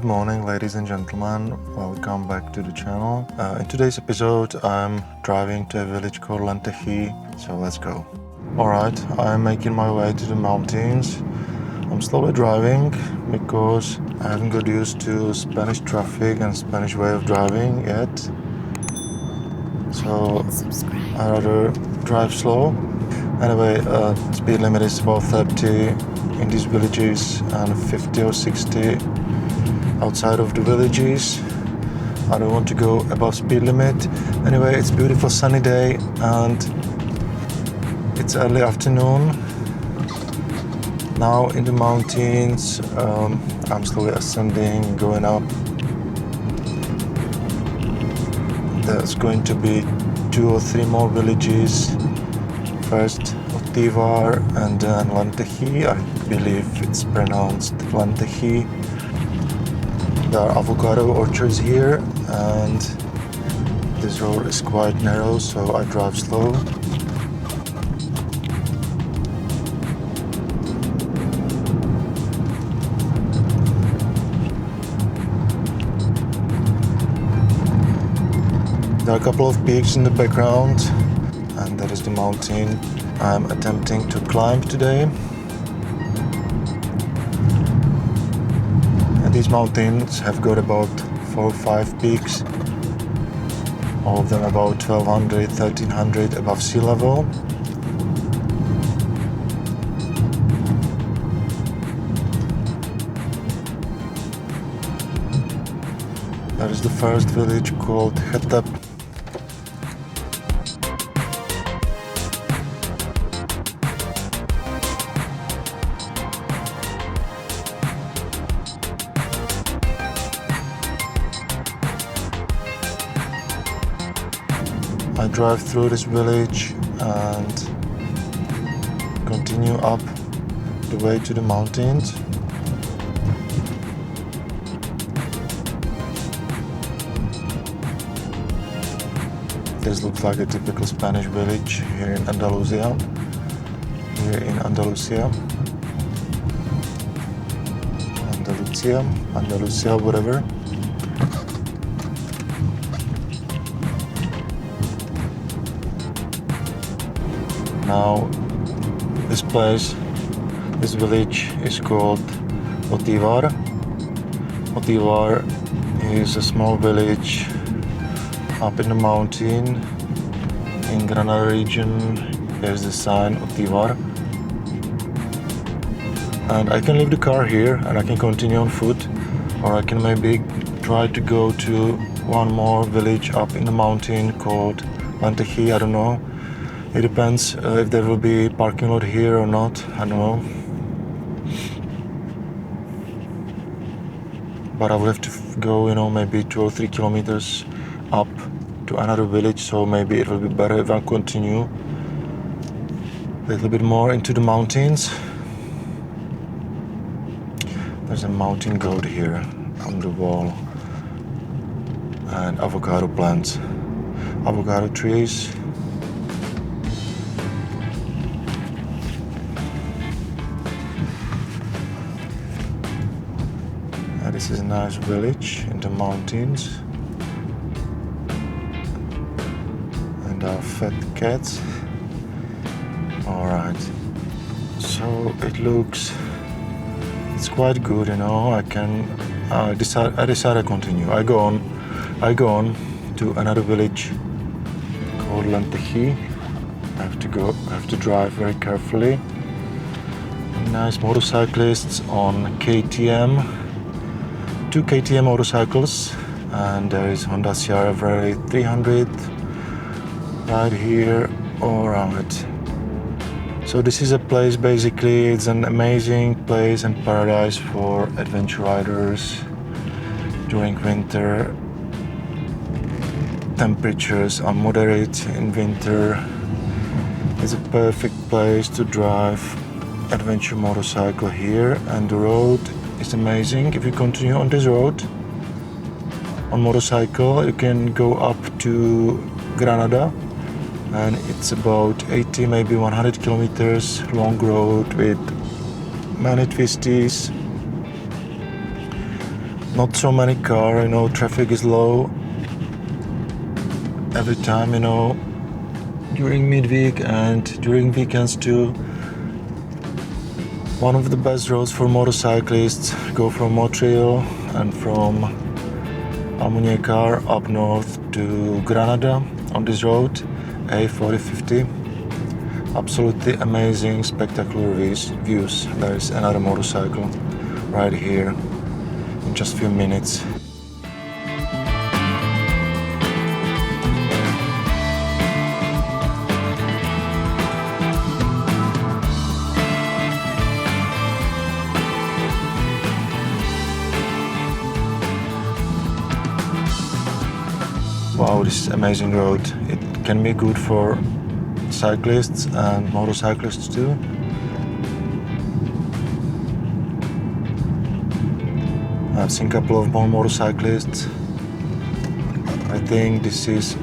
Good morning, ladies and gentlemen, welcome back to the channel. In today's episode I'm driving to a village called Lentegí, so let's go. Alright, I'm making my way to the mountains. I'm slowly driving because I haven't got used to Spanish traffic and Spanish way of driving yet. So I rather drive slow. Anyway, speed limit is about 30 in these villages and 50 or 60 outside of the villages. I don't want to go above speed limit. Anyway, it's a beautiful sunny day and it's early afternoon. Now in the mountains, I'm slowly ascending, going up. There's going to be 2 or 3 more villages. First Otivar and then Lentegí. I believe it's pronounced Lentegí. There are avocado orchards here and this road is quite narrow, so I drive slow. There are a couple of peaks in the background and that is the mountain I'm attempting to climb today. And these mountains have got about 4 or 5 peaks, all of them about 1200, 1300 above sea level. There is the first village called Jete. I drive through this village and continue up the way to the mountains. This looks like a typical Spanish village here in Andalusia. Andalusia, whatever. Now, this village is called Otivar. Otivar is a small village up in the mountain in Granada region. Here's the sign Otivar. And I can leave the car here and I can continue on foot, or I can maybe try to go to one more village up in the mountain called Lentegí. I don't know. It depends if there will be parking lot here or not, I don't know. But I will have to go, maybe 2 or 3 kilometers up to another village, so maybe it will be better if I continue a little bit more into the mountains. There's a mountain goat here on the wall and avocado plants, avocado trees. This is a nice village in the mountains, and our fat cats. Alright, so it's quite good, I decide to continue. I go on to another village called Lentegí. I have to drive very carefully. Nice motorcyclists on KTM. 2 KTM motorcycles, and there is Honda CR-V 300 right here. Alright, so this is a place, basically it's an amazing place and paradise for adventure riders during winter. Temperatures are moderate in winter. It's a perfect place to drive adventure motorcycle here, and the road is amazing. If you continue on this road on motorcycle, you can go up to Granada, and it's about 80, maybe 100 kilometers long road with many twisties. not so many cars, traffic is low every time, during midweek and during weekends too. One of the best roads for motorcyclists, go from Montreal and from Almuñécar up north to Granada on this road, A4050. Absolutely amazing, spectacular views. There is another motorcycle right here in just a few minutes. Wow, this is amazing road. It can be good for cyclists and motorcyclists too. I've seen a couple of more motorcyclists. I think this is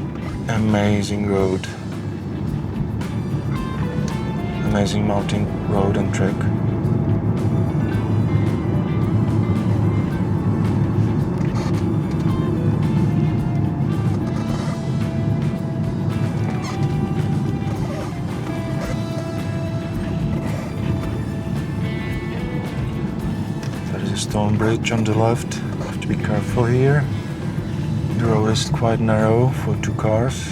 amazing road. Amazing mountain road and track. Stone bridge on the left. Have to be careful here. The road is quite narrow for 2 cars.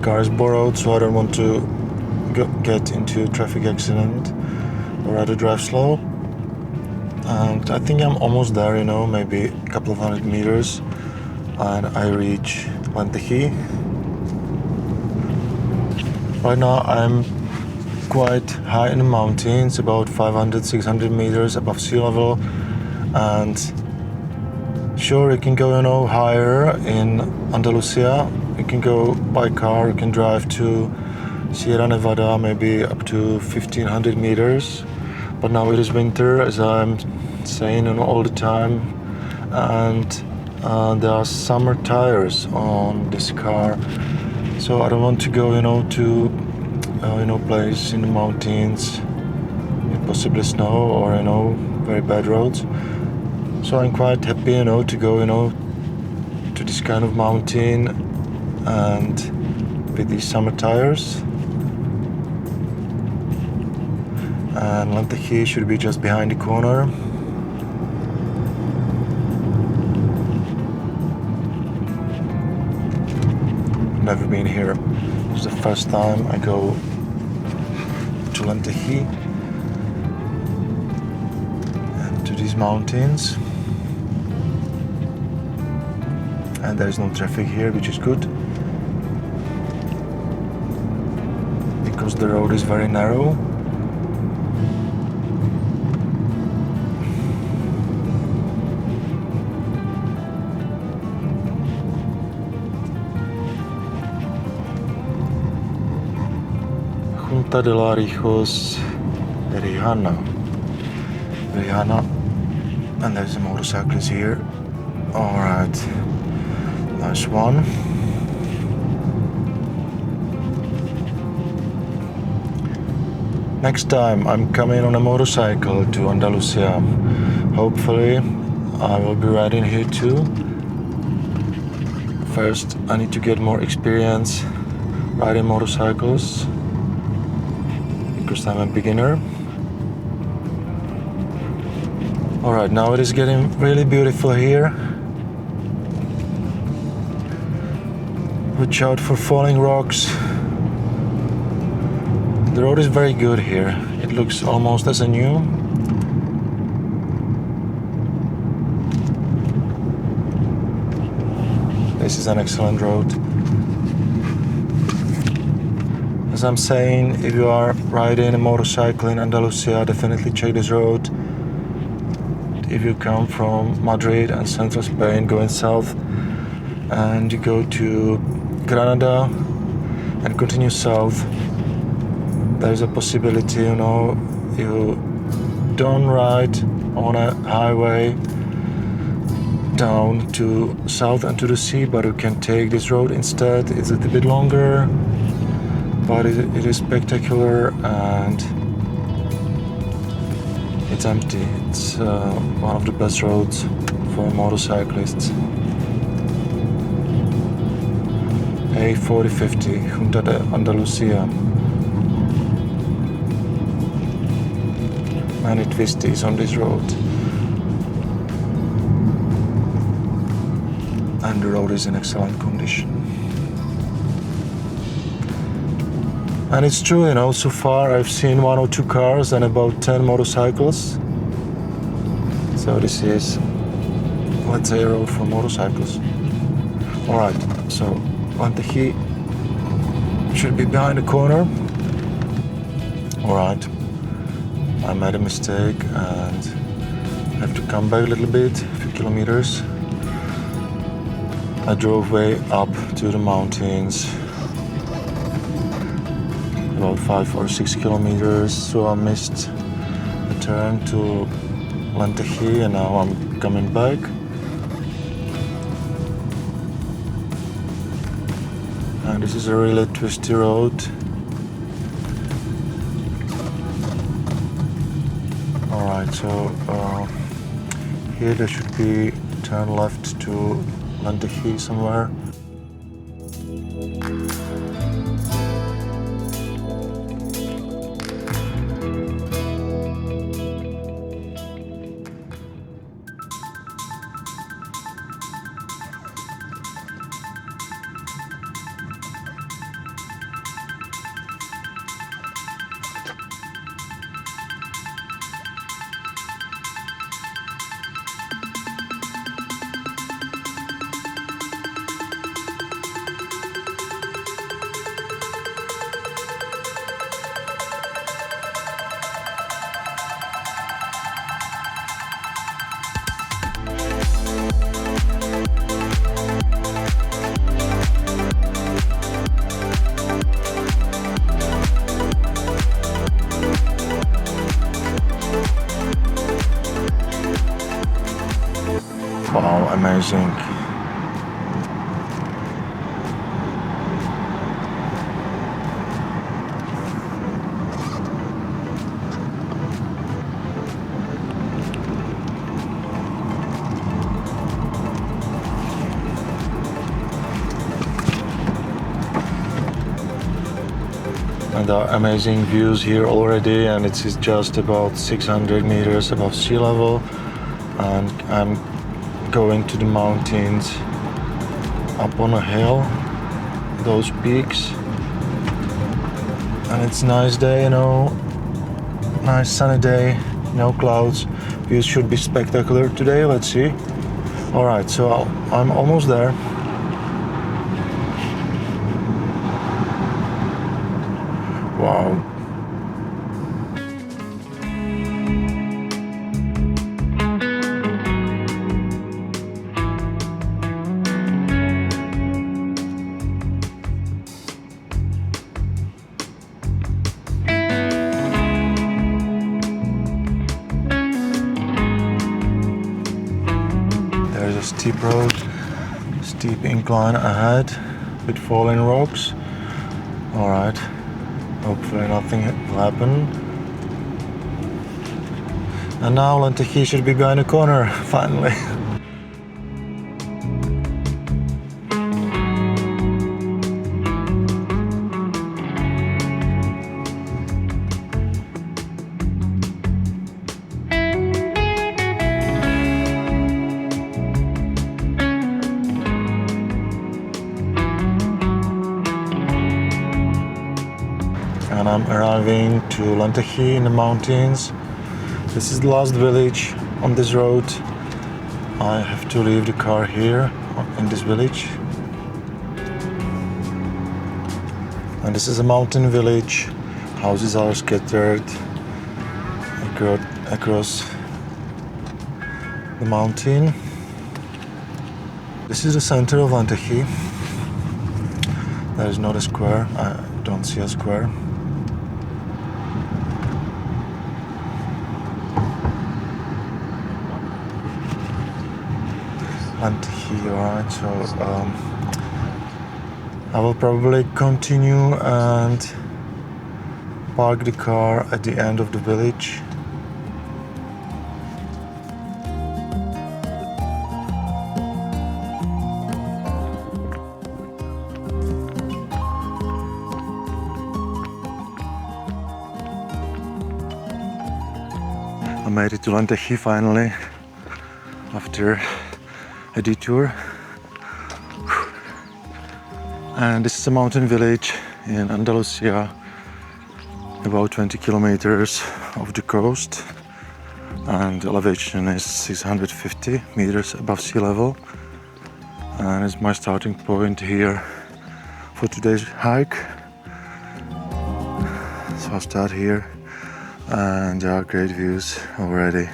Car is borrowed, so I don't want to get into a traffic accident, or rather drive slow. And I think I'm almost there, maybe a couple of 100 meters, and I reach Lentegí. Right now I'm quite high in the mountains, about 500-600 meters above sea level, and sure, you can go higher in Andalusia. You can go by car, you can drive to Sierra Nevada, maybe up to 1500 meters. But now it is winter, as I'm saying all the time, and there are summer tires on this car. So I don't want to go, to place in the mountains with possibly snow or very bad roads. So I'm quite happy, to go, to this kind of mountain and with these summer tires. And Lentegí should be just behind the corner. Never been here. It's the first time I go to Lentegí and to these mountains. And there is no traffic here, which is good, because the road is very narrow. Junta de la Rijos Rihanna, and there's a motorcyclist here. All right. Nice one. Next time I'm coming on a motorcycle to Andalusia. Hopefully I will be riding here too. First I need to get more experience riding motorcycles, because I'm a beginner. Alright, now it is getting really beautiful here. Watch out for falling rocks. The road is very good here. It looks almost as new. This is an excellent road. As as I'm saying, if you are riding a motorcycle in Andalusia, definitely check this road. If you come from Madrid and central Spain going south and you go to Granada and continue south, there's a possibility, you know, you don't ride on a highway down to south and to the sea, but you can take this road instead. It's a little bit longer, but it is spectacular and it's empty. It's one of the best roads for motorcyclists. A4050 Junta de Andalusia. Many twisties on this road. And the road is in excellent condition. And it's true, you know, so far I've seen 1 or 2 cars and about 10 motorcycles. So this is, let's say, a road for motorcycles. Alright, so Lentegí should be behind the corner. Alright, I made a mistake and I have to come back a little bit, a few kilometers. I drove way up to the mountains, about 5 or 6 kilometers, so I missed the turn to Lentegí and now I'm coming back. And this is a really twisty road. Alright, so here there should be turn left to Lentegí somewhere. Wow, amazing. And there are amazing views here already, and it is just about 600 meters above sea level, and I'm going to the mountains up on a hill, those peaks, and it's a nice day, you know, nice sunny day, no clouds. Views should be spectacular today. Let's see. All right, so I'm almost there. Wow. There's a steep road, steep incline ahead with falling rocks. All right. Hopefully nothing will happen. And now Lentegí should be behind the corner, finally. And I'm arriving to Lentegí in the mountains. This is the last village on this road. I have to leave the car here in this village. And this is a mountain village. Houses are scattered across the mountain. This is the center of Lentegí. There is not a square. I don't see a square. Lentegí, alright, so I will probably continue and park the car at the end of the village. I made it to Lentegí finally after a detour. And this is a mountain village in Andalusia, about 20 kilometers off the coast, and the elevation is 650 meters above sea level, and it's my starting point here for today's hike. So I'll start here, and there are great views already.